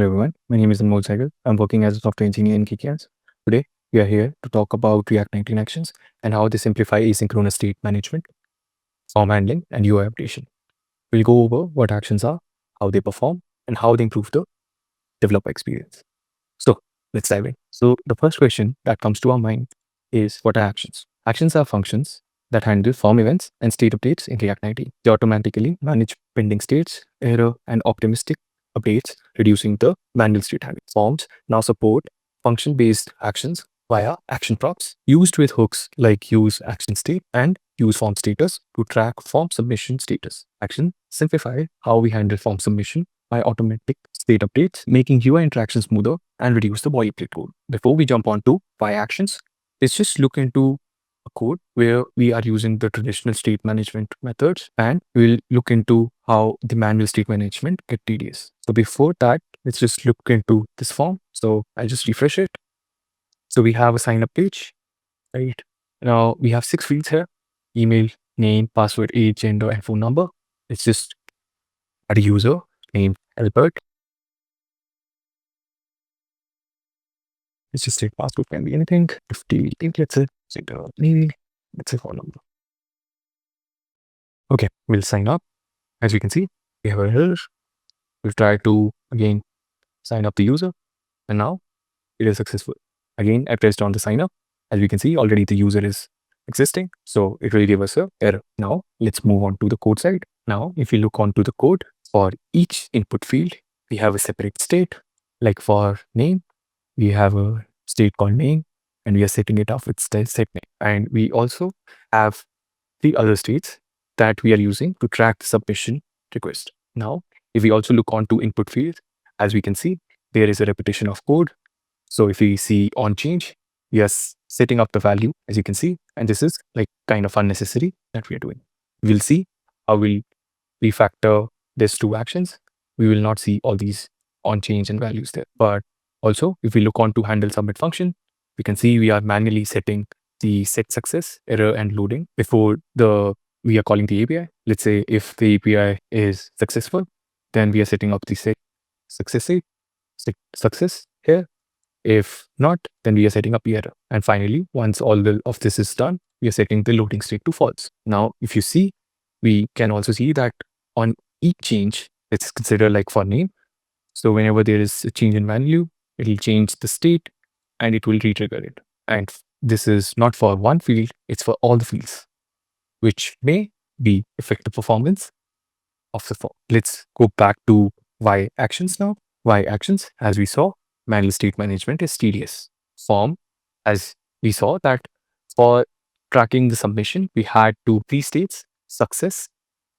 Hello everyone, my name is Anmol Sehgal. I'm working as a software engineer in GeekyAnts. Today, we are here to talk about React 19 actions and how they simplify asynchronous state management, form handling, and UI updation. We'll go over what actions are, how they perform, and how they improve the developer experience. So, let's dive in. So, the first question that comes to our mind is, what are actions? Actions are functions that handle form events and state updates in React 19. They automatically manage pending states, error, and optimistic updates, reducing the manual state handling. Forms now support function-based actions via action props used with hooks like useActionState and useFormStatus to track form submission status. Action simplify how we handle form submission by automatic state updates, making UI interaction smoother and reduce the boilerplate code. Before we jump on to why actions, let's just look into a code where we are using the traditional state management methods, and we'll look into how the manual state management get tedious. So before that, let's just look into this form. So I'll just refresh it. So we have a sign up page, right? Now we have 6 fields here: email, name, password, age, gender, and phone number. Let's just add a user named Albert. Let's just say password can be anything. 50, let's say, let's say phone number. Okay, we'll sign up. As you can see, we have an error. We'll try to again sign up the user, and now it is successful. Again, I pressed on the sign up. As we can see, already the user is existing, so it will give us an error. Now let's move on to the code side. Now, if you look onto the code, for each input field, we have a separate state. Like for name, we have a state called name, and we are setting it off with set name. And we also have the other states that we are using to track the submission request. Now, if we also look onto input fields, as we can see, there is a repetition of code. So if we see on change, we are setting up the value, as you can see, and this is like kind of unnecessary that we are doing. We'll see how we'll refactor these two actions. We will not see all these on change and values there. But also, if we look on to handle submit function, we can see we are manually setting the set success, error, and loading before we are calling the API. Let's say if the API is successful, then we are setting up the set success here. If not, then we are setting up the error. And finally, once all of this is done, we are setting the loading state to false. Now, if you see, we can also see that on each change, let's consider like for name. So whenever there is a change in value, it will change the state and it will retrigger it. And this is not for one field, it's for all the fields, which may be affect the performance of the form. Let's go back to why actions now. Why actions, as we saw, manual state management is tedious. Form, as we saw that for tracking the submission, we had two pre-states: success,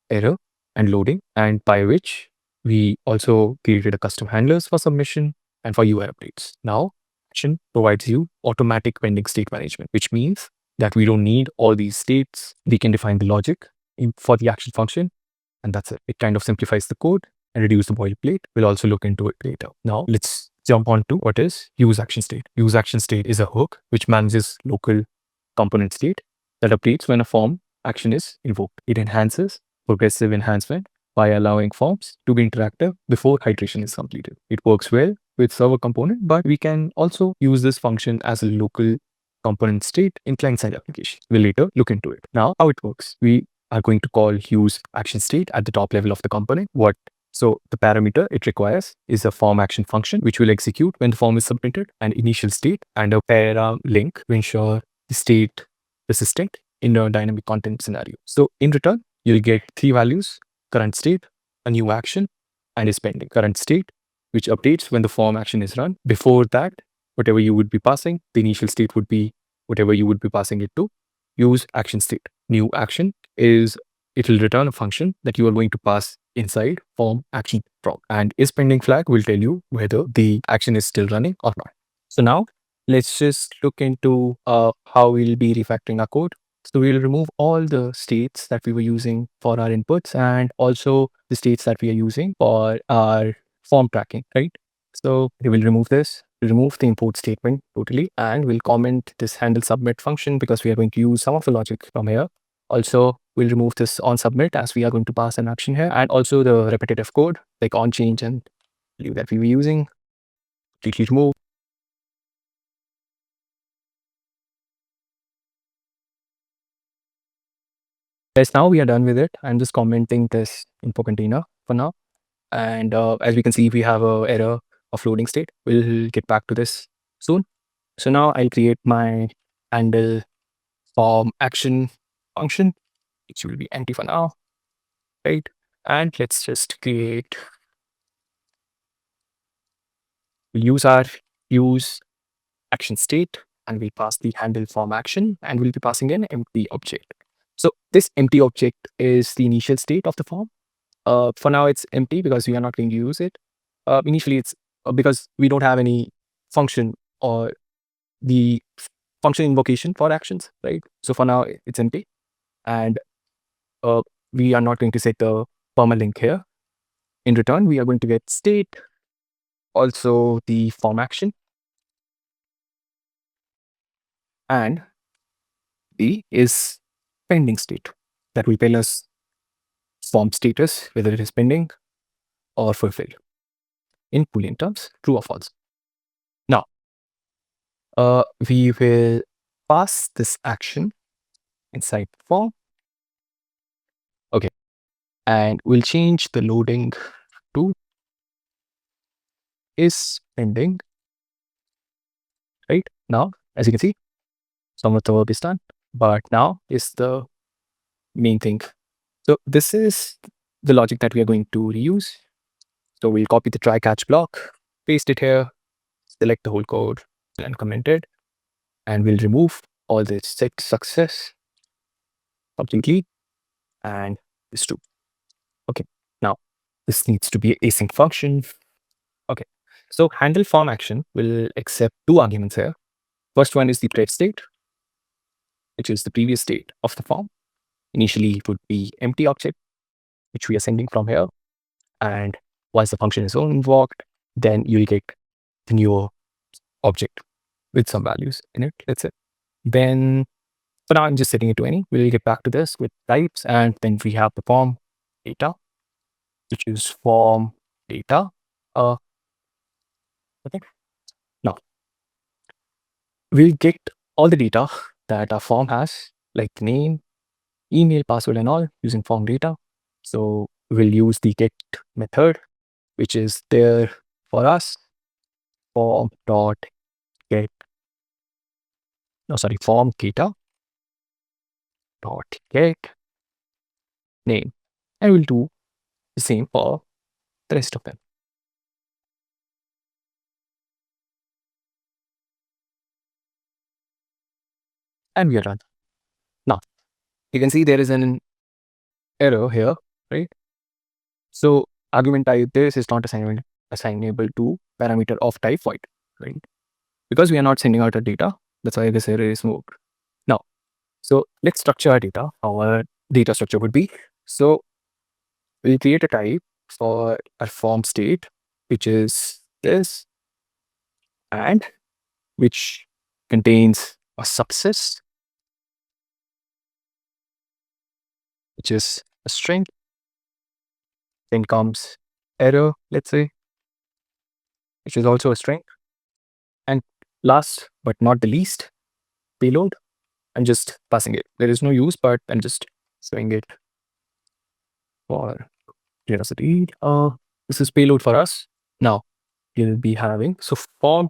error, and loading, and by which we also created a custom handlers for submission and for UI updates. Now, action provides you automatic pending state management, which means that we don't need all these states. We can define the logic for the action function, and that's it. It kind of simplifies the code and reduce the boilerplate. We'll also look into it later. Now, let's jump on to what is useActionState. useActionState is a hook which manages local component state that updates when a form action is invoked. It enhances progressive enhancement by allowing forms to be interactive before hydration is completed. It works well with server component, but we can also use this function as a local component state in client-side application. We'll later look into it. Now, how it works. We are going to call useActionState at the top level of the component. So the parameter it requires is a form action function, which will execute when the form is submitted, an initial state, and a param link to ensure the state persistent in a dynamic content scenario. So in return, you'll get 3 values: current state, a new action, and is pending. Current state, which updates when the form action is run. Before that, whatever you would be passing, the initial state would be whatever you would be passing it to. Use action state. New action is, it will return a function that you are going to pass inside form action prop, and is pending flag will tell you whether the action is still running or not. So now let's just look into how we'll be refactoring our code. So we'll remove all the states that we were using for our inputs and also the states that we are using for our form tracking, right? So we will remove this, remove the import statement totally, and we'll comment this handle submit function because we are going to use some of the logic from here. Also, we'll remove this on submit as we are going to pass an action here, and also the repetitive code like on change and value that we were using, completely remove. Yes, now we are done with it. I'm just commenting this info container for now. And as we can see, we have a error of loading state. We'll get back to this soon. So now I'll create my handle form action function, which will be empty for now, right? And let's just create, we'll use our use action state, and we'll pass the handle form action, and we'll be passing in empty object. So this empty object is the initial state of the form. For now, it's empty because we are not going to use it. Initially, it's because we don't have any function or the function invocation for actions, right? So for now, it's empty. And we are not going to set the permalink here. In return, we are going to get state, also the form action, and the is pending state that will tell us form status, whether it is pending or fulfilled in Boolean terms, true or false. Now, we will pass this action inside the form. Okay. And we'll change the loading to is pending. Right now, as you can see, some of the work is done, but now is the main thing. So this is the logic that we are going to reuse. So we'll copy the try catch block, paste it here, select the whole code and comment it, and we'll remove all this set success completely and this too. Okay, now this needs to be async function. Okay, so handle form action will accept two arguments here. First one is the thread state, which is the previous state of the form. Initially, it would be empty object, which we are sending from here. And once the function is invoked, then you'll get the new object with some values in it, let's say. Then, for now, I'm just setting it to any. We'll get back to this with types. And then we have the form data, which is form data. Okay. Now, we'll get all the data that our form has, like name, email, password, and all using form data. So we'll use the get method, which is there for us, form dot get, form data dot get name. And we'll do the same for the rest of them. And we are done. Now, you can see there is an error here, right? So argument type this is not assignable to parameter of type void, right? Because we are not sending out our data, that's why this error is moved. Now, so let's structure our data. Our data structure would be, so we'll create a type for our form state, which is this, and which contains a subsys, which is a string. Then comes error, let's say, which is also a string. And last but not the least, payload. I'm just passing it. There is no use, but I'm just showing it for curiosity. This is payload for us. Now, you'll be having, so form,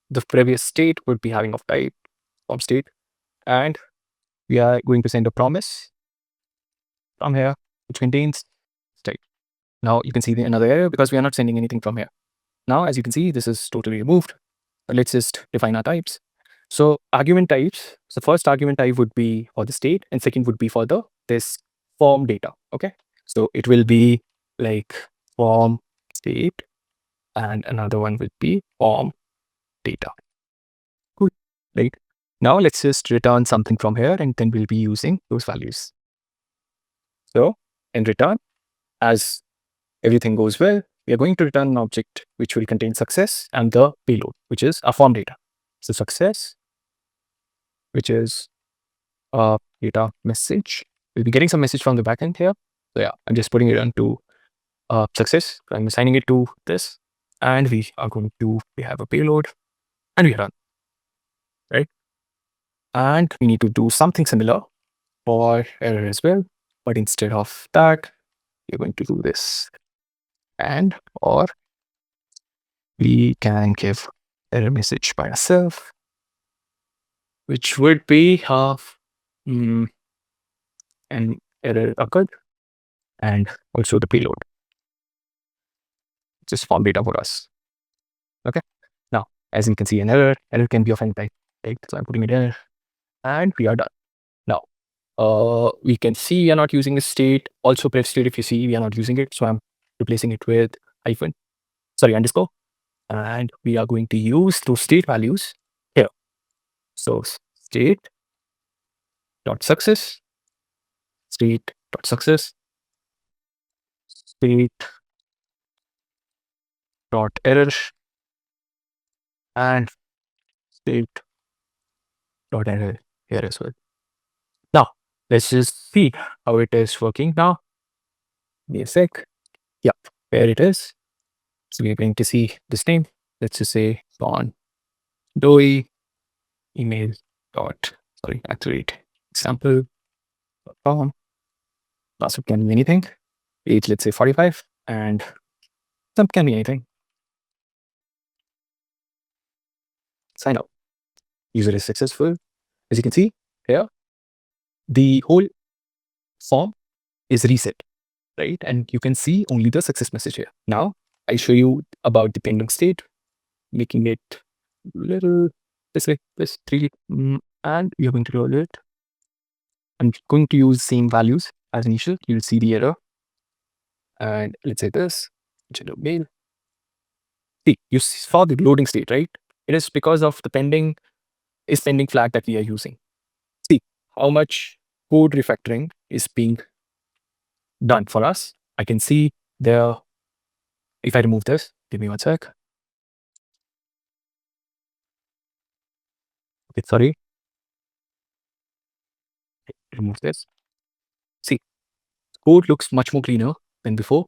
the previous state would be having of type form state, and we are going to send a promise from here, which contains state. Now you can see another error because we are not sending anything from here. Now, as you can see, this is totally removed. Let's just define our types. So argument types, so first argument type would be for the state, and second would be for this form data. Okay. So it will be like form state, and another one would be form data. Good. Right. Now let's just return something from here, and then we'll be using those values. So in return, as everything goes well, we are going to return an object which will contain success and the payload, which is our form data. So success, which is a data message. We'll be getting some message from the backend here. So yeah, I'm just putting it onto success. I'm assigning it to this, and we have a payload, and we run, right? And we need to do something similar for error as well. But instead of that, we're going to do this. And or we can give error message by ourselves, which would be mm, an error occurred and also the payload, just form data for us. Okay. Now, as you can see, an error can be of any type, right? So I'm putting it in and we are done. Now, we can see we are not using the state. Also pref state, if you see, we are not using it. So I'm replacing it with underscore. And we are going to use those state values here. So state dot success, state dot success, state dot error, and state dot error here as well. Now, let's just see how it is working now. Give me a sec. Yeah, where it is. So we're going to see this name. Let's just say on doe email dot activate example.com. Password can be anything. Age, let's say 45, and some can be anything. Sign up. User is successful. As you can see here, the whole form is reset, right? And you can see only the success message here. Now, I show you about the pending state, making it little this way, this 3, and we are going to roll it. I'm going to use same values as initial. You'll see the error. And let's say this, gender mail. See, you saw the loading state, right? It is because of the pending flag that we are using. See how much code refactoring is being done for us. I can see there, if I remove this, give me one sec. Okay, sorry. Remove this. See, code looks much more cleaner than before.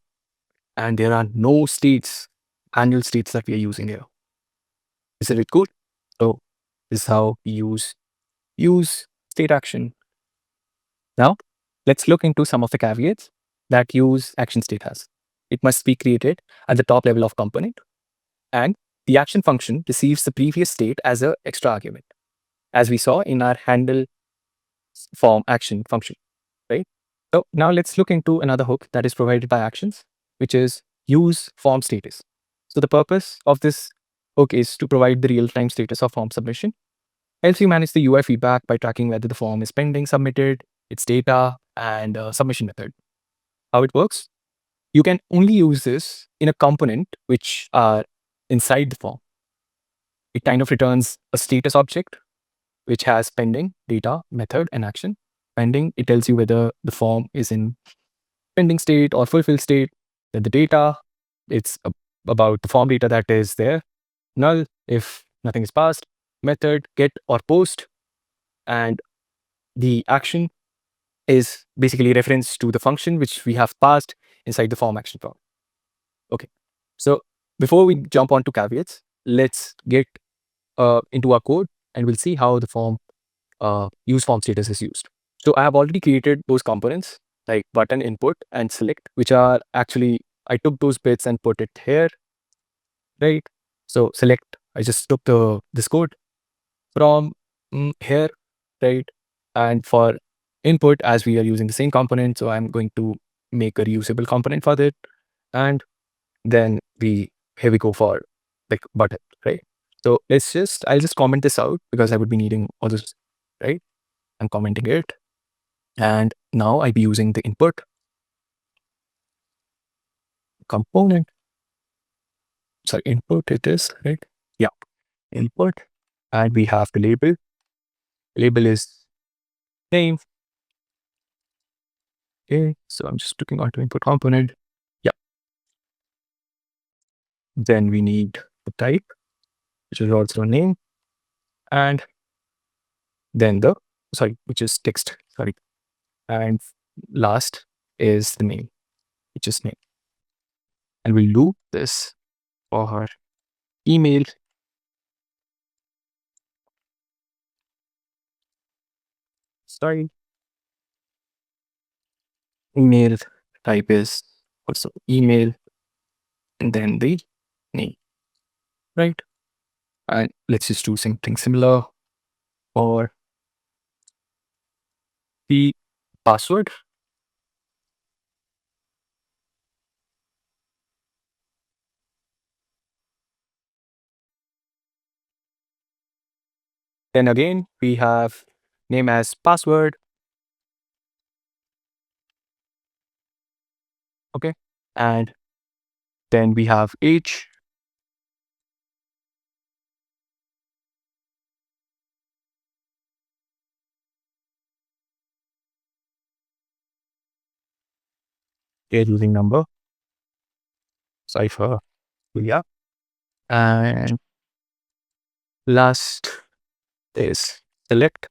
And there are no annual states that we are using here. Isn't it cool? So this is how we use state action. Now, let's look into some of the caveats that use action state has. It must be created at the top level of component, and the action function receives the previous state as an extra argument, as we saw in our handle form action function, right? So now let's look into another hook that is provided by actions, which is useFormStatus. So the purpose of this hook is to provide the real-time status of form submission. Helps you manage the UI feedback by tracking whether the form is pending submitted, its data, and submission method. How it works? You can only use this in a component which are inside the form. It kind of returns a status object which has pending, data, method, and action. Pending, it tells you whether the form is in pending state or fulfilled state. Then the data, it's about the form data that is there. Null, if nothing is passed. Method, get or post. And the action is basically reference to the function which we have passed inside the form action form. Okay, so before we jump on to caveats, let's get into our code and we'll see how the useFormStatus is used. So I have already created those components like button input and select, which are actually, I took those bits and put it here, right? So select, I just took this code from here, right? And for input, as we are using the same component, so I'm going to make a reusable component for that. And then here we go for like button, right? So I'll just comment this out because I would be needing all this, right? I'm commenting it. And now I'll be using the input component. Sorry, input it is, right? Yeah, input. And we have the label. Label is name. Okay, so I'm just looking onto input component. Yeah. Then we need the type, which is also name. And then which is text, sorry. And last is the name, which is name. And we'll do this for our email. Sorry. Email type is also email and then the name, right? And let's just do something similar for the password. Then again, we have name as password. Okay. And then we have age. Here using number. Cipher. Yeah. And last is select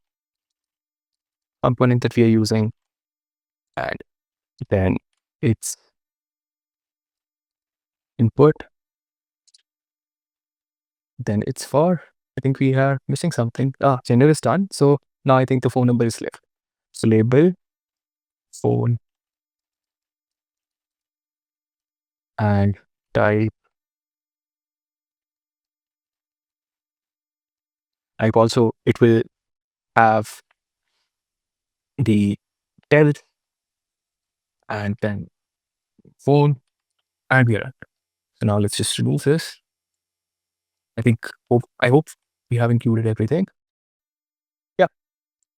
component that we are using. And then it's input. Then it's for, I think we are missing something. Gender is done. So now I think the phone number is left. So label phone and type also, it will have the tel and then phone and we are done. So now let's just remove this. I hope we have included everything. Yeah.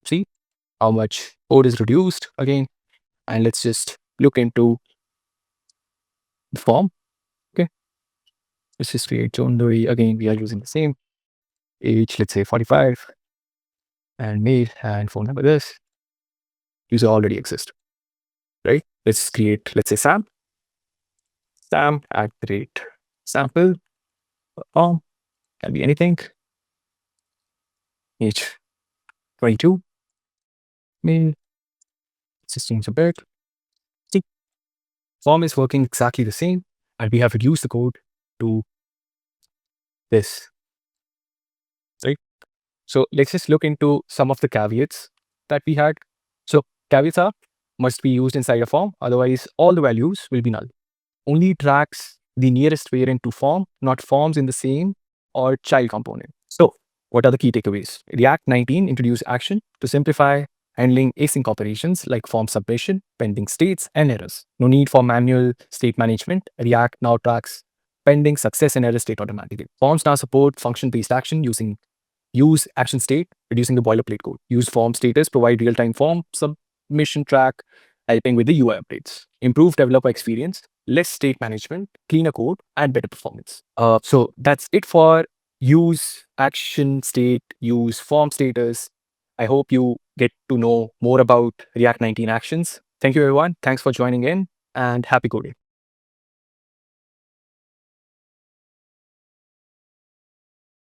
See how much code is reduced again. And let's just look into the form. Okay. Let's just create John again. We are using the same age, let's say 45 and mail and phone number this. User already exists, right? Let's create, let's say Sam at the rate sample form can be anything. Age 22. Mail. Let's just change a bit. See, form is working exactly the same, and we have reduced the code to this, right? So let's just look into some of the caveats that we had. So caveats are must be used inside a form, otherwise all the values will be null. Only tracks the nearest variant to form, not forms in the same or child component. So what are the key takeaways? React 19 introduced action to simplify handling async operations like form submission, pending states, and errors. No need for manual state management. React now tracks pending success and error state automatically. Forms now support function-based action using useActionState, reducing the boilerplate code. useFormStatus provide real-time form submission track, helping with the UI updates. Improve developer experience, less state management, cleaner code, and better performance. So that's it for useActionState, useFormStatus. I hope you get to know more about React 19 actions. Thank you, everyone. Thanks for joining in and happy coding.